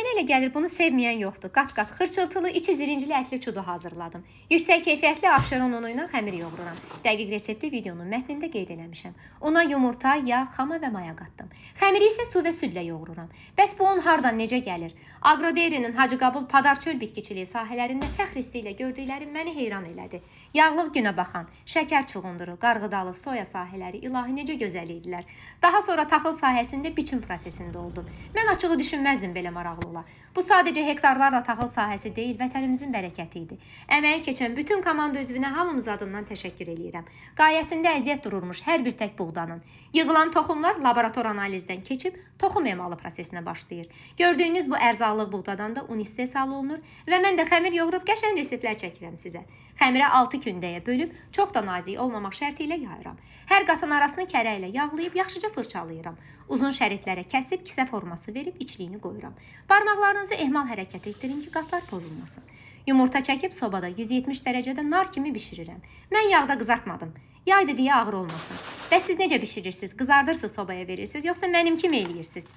Mənə elə gəlir bunu sevməyən yoxdur. Qat-qat xırçıltılı, içi zirincili ətli çudu hazırladım. Yüksək keyfiyyətli abşeron unu ilə xəmir yoğururam. Dəqiq reseptli videonun mətnində qeyd eləmişəm. Una yumurta, yağ, xama və maya qatdım. Xəmiri isə su və südlə yoğururam. Bəs bu un hardan necə gəlir? Agrodairy'nin Hacıqabul Padar çöl bitkiçiliyi sahələrində fəxr hissi ilə gördüklərim məni heyran elədi. Yağlıq günə baxan, şəkər çuğunduru, qarğıdalı, soya sahələri ilahi necə gözəl idilər. Daha sonra taxıl sahəsində biçim prosesində oldum. Mən açığı düşünməzdim belə maraqlı ola. Bu sadəcə hektarlarla taxıl sahəsi deyil, vətənimizin bərəkəti idi. Əməyi keçən bütün komanda üzvünə hamımız adından təşəkkür eləyirəm. Qayəsində əziyyət dururmuş hər bir tək buğdanın. Yığılan toxumlar laborator analizdən keçib toxum emalı prosesinə başlayır. Gördüyünüz bu ərzaqlıq buğdadan da un istehsal olunur və mən də xəmir yoğurub qəşəng reseptlər çəkirəm sizə. Xəmirə 6 kündəyə bölüb çox da nazik olmamaq şərti ilə yayıram. Hər qatın arasını kərə ilə yağlayıb yaxşıca fırçalayıram. Uzun şəritlərə kəsib kisə forması verib içliyini qoyuram. Barmaqlarınızı ehmal hərəkət etdirin ki, qatlar pozulmasın. Yumurta çəkib sobada 170 dərəcədə nar kimi bişirirəm. Mən yağda qızartmadım. Yaydı deyə ağır olmasın. Və siz necə bişirirsiniz? Qızardırsınız, sobaya verirsiniz, yoxsa mənim kimi eləyirsiniz?